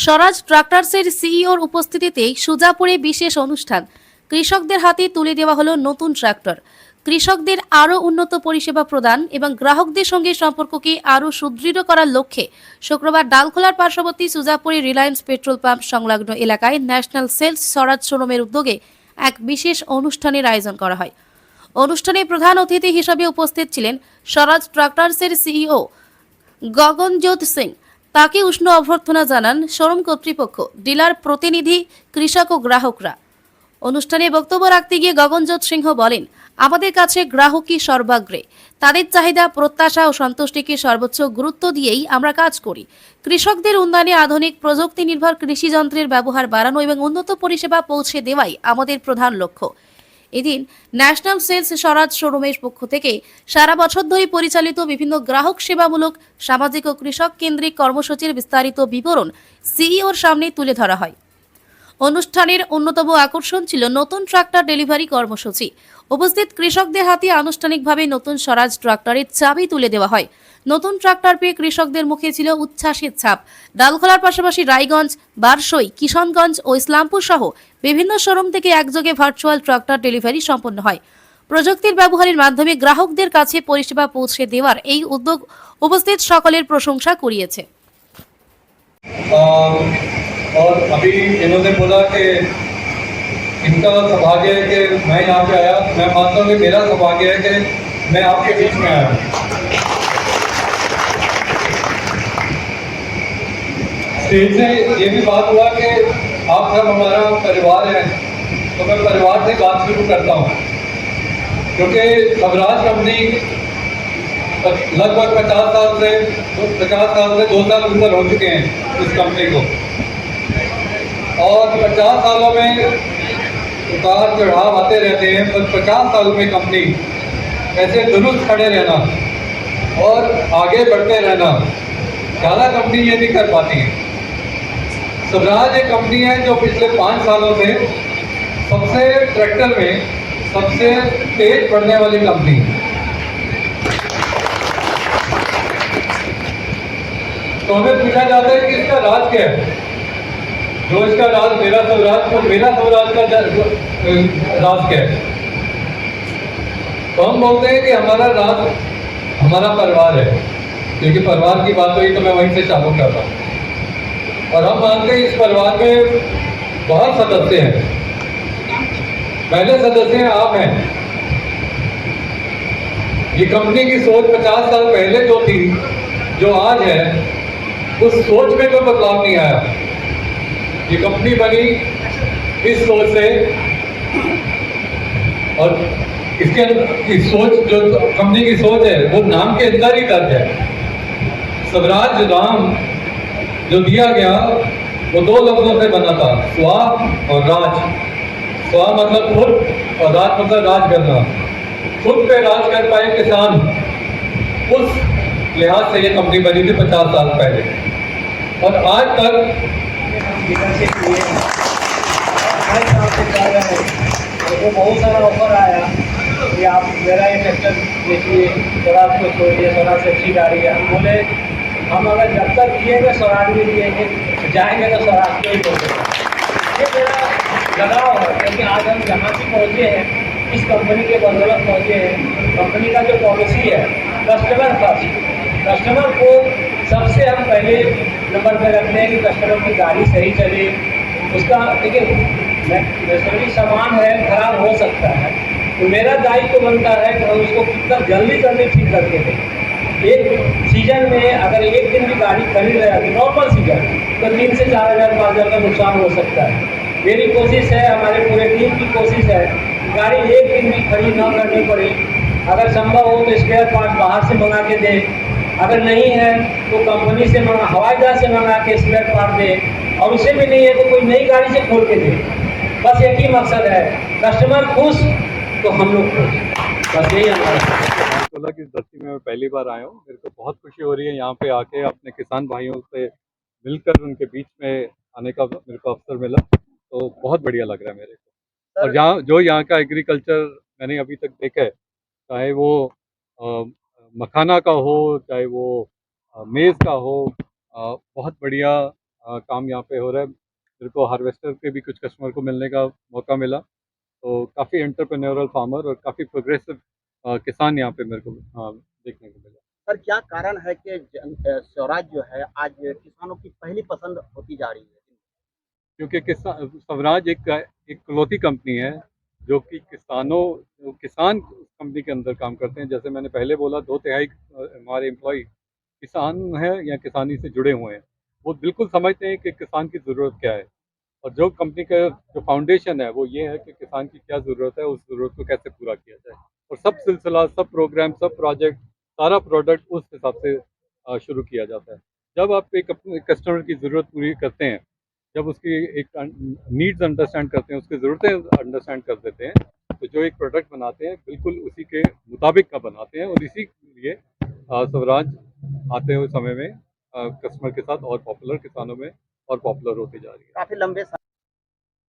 স্বরাজ ট্রাক্টরসের সিইওর উপস্থিতিতেই সুজাপুরে বিশেষ অনুষ্ঠান। কৃষকদের হাতে তুলে দেওয়া হলো নতুন ট্রাক্টর। কৃষকদের আরও উন্নত পরিষেবা প্রদান এবং গ্রাহকদের সঙ্গে সম্পর্ককে আরও সুদৃঢ় করার লক্ষ্যে শুক্রবার ডালখোলার পার্শ্ববর্তী সুজাপুরে রিলায়েন্স পেট্রোল পাম্প সংলগ্ন এলাকায় ন্যাশনাল সেলস স্বরাজ শোরুমের উদ্যোগে এক বিশেষ অনুষ্ঠানের আয়োজন করা হয়। অনুষ্ঠানে প্রধান অতিথি হিসেবে উপস্থিত ছিলেন স্বরাজ ট্রাক্টরসের সিইও গগনজোত সিং। তাকে উষ্ণ অভ্যর্থনা জানান শোরুম কর্তৃপক্ষ, ডিলার প্রতিনিধি, কৃষক ও গ্রাহকরা। অনুষ্ঠানে বক্তব্য রাখতে গিয়ে গগনজোত সিংহ বলেন, আমাদের কাছে গ্রাহকই সর্বাগ্রে। তাদের চাহিদা, প্রত্যাশা ও সন্তুষ্টিকে সর্বোচ্চ গুরুত্ব দিয়েই আমরা কাজ করি। কৃষকদের উন্নয়নে আধুনিক প্রযুক্তি নির্ভর কৃষি যন্ত্রের ব্যবহার বাড়ানো এবং উন্নত পরিষেবা পৌঁছে দেওয়াই আমাদের প্রধান লক্ষ্য। এদিন ন্যাশনাল সেলস স্বরাজ শোরুমের পক্ষ থেকে সারা বছর ধরে পরিচালিত বিভিন্ন গ্রাহক সেবামূলক, সামাজিক ও কৃষক কেন্দ্রিক কর্মসূচির বিস্তারিত বিবরণ সিইওর সামনে তুলে ধরা হয়। অনুষ্ঠানের অন্যতম আকর্ষণ ছিল নতুন ট্রাক্টর ডেলিভারি কর্মসূচি। উপস্থিত কৃষকদের হাতে আনুষ্ঠানিকভাবে নতুন স্বরাজ ট্রাক্টরের চাবি তুলে দেওয়া হয়। নতুন ট্রাক্টর পেয়ে কৃষকদের মুখে ছিল উচ্ছ্বাসের ছাপ। ডালখোলার পাশাপাশি রায়গঞ্জ, বারসই, কিশনগঞ্জ ও ইসলামপুর সহ বিভিন্ন শোরুম থেকে একযোগে ভার্চুয়াল ট্রাক্টর ডেলিভারি সম্পন্ন হয়। প্রযুক্তির ব্যবহারের মাধ্যমে গ্রাহকদের কাছে পরিষেবা পৌঁছে দেওয়ার এই উদ্যোগ উপস্থিত সকলের প্রশংসা কুড়িয়েছে। और अभी इन्होंने बोला कि इनका सौभाग्य है कि मैं यहाँ पे आया। मैं मानता हूँ कि मेरा सौभाग्य है कि मैं आपके बीच में आया। स्टेज से ये भी बात हुआ कि आप सब हमारा परिवार है, तो मैं परिवार से बात शुरू करता हूँ, क्योंकि स्वराज कंपनी लगभग 50 साल से 2 साल ऊपर हो चुके हैं इस कंपनी को। और 50 सालों में उतार चढ़ाव आते रहते हैं, पर 50 साल में कंपनी ऐसे दुरुस्त खड़े रहना और आगे बढ़ते रहना ज़्यादा कंपनी ये नहीं कर पाती है। स्वराज एक कंपनी है जो पिछले 5 सालों से सबसे ट्रैक्टर में सबसे तेज बढ़ने वाली कंपनी है। तो हमें पूछा जाता है कि इसका राज क्या है। जो इसका राज मेरा स्वराज, तो मेरा स्वराज का राज क्या है। तो हम बोलते हैं कि हमारा राज हमारा परिवार है, क्योंकि परिवार की बात हुई तो मैं वहीं से चालू कर रहा हूँ। और हम मानते हैं इस परिवार में बहुत सदस्य हैं। पहले सदस्य हैं आप हैं। ये कंपनी की सोच 50 साल पहले जो थी, जो आज है, उस सोच में कोई बदलाव नहीं आया। ये कंपनी बनी इस सोच से, और इसके की सोच, जो कंपनी की सोच है, वो नाम के अंदर ही दर्ज है। स्वराज नाम जो दिया गया वो 2 लफ्जों से बना था, स्वा और राज। स्वा मतलब खुद और राज मतलब राज करना। खुद पे राज कर पाए किसान, उस लिहाज से ये कंपनी बनी थी 50 साल पहले। और आज तक तो बहुत सारा ऑफर आया कि आप मेरा ये ट्रैक्टर देखिए, स्वराज को छोड़िए, स्वराज से अच्छी गाड़ी है। हम बोले हम अगर जब तक जिएंगे स्वराज भी जिएंगे, जाएंगे तो स्वराज को ही बोलेंगे। ये मेरा लगाव है, क्योंकि आज हम जहाँ भी पहुँचे हैं इस कंपनी के बदौलत पहुँचे हैं। कंपनी का जो पॉलिसी है कस्टमर फर्स्ट, कस्टमर को सबसे हम पहले नंबर पर रखते हैं कि कस्टमर की गाड़ी सही चले। उसका देखिए नेसेसरी सामान है, खराब हो सकता है, तो मेरा दायित्व बनता है कि हम उसको कितना जल्दी ठीक करके दें। एक सीजन में अगर एक दिन भी गाड़ी खरीद रहे हैं, नॉर्मल सीजन, तो 3 से 4 हज़ार 5 हज़ार का नुकसान हो सकता है। मेरी कोशिश है, हमारे पूरे टीम की कोशिश है, गाड़ी एक दिन भी खड़ी ना करनी पड़े। अगर संभव हो तो स्पेयर पार्ट बाहर से मंगा के दें, अगर नहीं है तो कंपनी से मंगा, हवाई जहाज से मंगा के स्पेयर पार्ट दे, और उससे भी नहीं है तो कोई नई गाड़ी से खोल के दे। बस एक ही मकसद है, कस्टमर खुश तो हम लोग खुश। बस यही हमारा। बोला कि इस धरती में मैं पहली बार आया हूँ। मेरे को बहुत खुशी हो रही है यहाँ पे आके अपने किसान भाइयों से मिलकर उनके बीच में आने का मेरे को अवसर मिला, तो बहुत बढ़िया लग रहा है मेरे को। और जहाँ जो यहाँ का एग्रीकल्चर मैंने अभी तक देखा है, चाहे वो मखाना का हो, चाहे वो मेज़ का हो, बहुत बढ़िया काम यहाँ पे हो रहा है। मेरे को हार्वेस्टर के भी कुछ कस्टमर को मिलने का मौका मिला, तो काफ़ी एंटरप्रेन्योरल फार्मर और काफ़ी प्रोग्रेसिव किसान यहाँ पे मेरे को देखने को मिला। सर क्या कारण है कि स्वराज जो है आज किसानों की पहली पसंद होती जा रही है? क्योंकि स्वराज एक इकलौती कंपनी है जो कि किसान उस कंपनी के अंदर काम करते हैं। जैसे मैंने पहले बोला, 2/3 हमारे एम्प्लॉय किसान हैं या किसानी से जुड़े हुए हैं। वो बिल्कुल समझते हैं कि किसान की ज़रूरत क्या है, और जो कंपनी का जो फाउंडेशन है वो ये है कि किसान की क्या ज़रूरत है, उस ज़रूरत को कैसे पूरा किया जाए। और सब सिलसिला, सब प्रोग्राम, सब प्रोजेक्ट, सारा प्रोडक्ट उस हिसाब से शुरू किया जाता है। जब आप एक अपने कस्टमर की ज़रूरत पूरी करते हैं, जब उसकी एक नीड्स अंडरस्टैंड करते हैं, उसकी ज़रूरतें अंडरस्टैंड कर देते हैं, तो जो एक प्रोडक्ट बनाते हैं बिल्कुल उसी के मुताबिक का बनाते हैं, और इसी लिए स्वराज आते हुए समय में कस्टमर के साथ और पॉपुलर, किसानों में और पॉपुलर होती जा रही है। काफी लंबे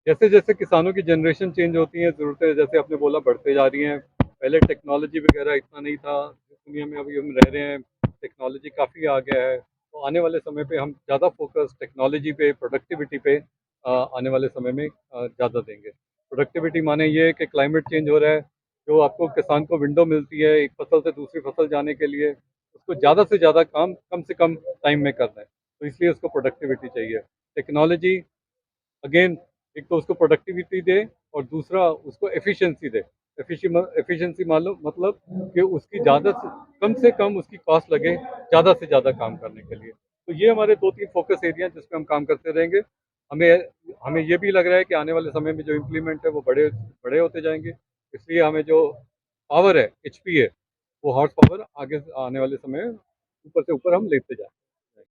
जैसे जैसे किसानों की जनरेशन चेंज होती है, ज़रूरतें जैसे आपने बोला बढ़ते जा रही हैं। पहले टेक्नोलॉजी वगैरह इतना नहीं था, जिस दुनिया में अभी हम रह रहे हैं टेक्नोलॉजी काफ़ी आ गया है। तो आने वाले समय पे हम ज़्यादा फोकस टेक्नोलॉजी पे, प्रोडक्टिविटी पे आने वाले समय में ज़्यादा देंगे। प्रोडक्टिविटी माने ये है कि क्लाइमेट चेंज हो रहा है, जो आपको किसान को विंडो मिलती है एक फसल से दूसरी फसल जाने के लिए, उसको ज़्यादा से ज़्यादा काम कम से कम टाइम में करना है, तो इसलिए उसको प्रोडक्टिविटी चाहिए। टेक्नोलॉजी अगेन, एक तो उसको प्रोडक्टिविटी दे और दूसरा उसको एफिशिएंसी दे। एफिशिएंसी मालूम मतलब कि उसकी कम से कम उसकी कॉस्ट लगे ज़्यादा से ज़्यादा काम करने के लिए। तो ये हमारे 2-3 फ़ोकस एरिया हैं जिस पे हम काम करते रहेंगे। हमें हमें ये भी लग रहा है कि आने वाले समय में जो इम्प्लीमेंट है वो बड़े बड़े होते जाएँगे। इसलिए हमें जो पावर है, एचपी है, वो हॉर्स पावर आगे आने वाले समय में ऊपर से ऊपर हम लेते जाएँ।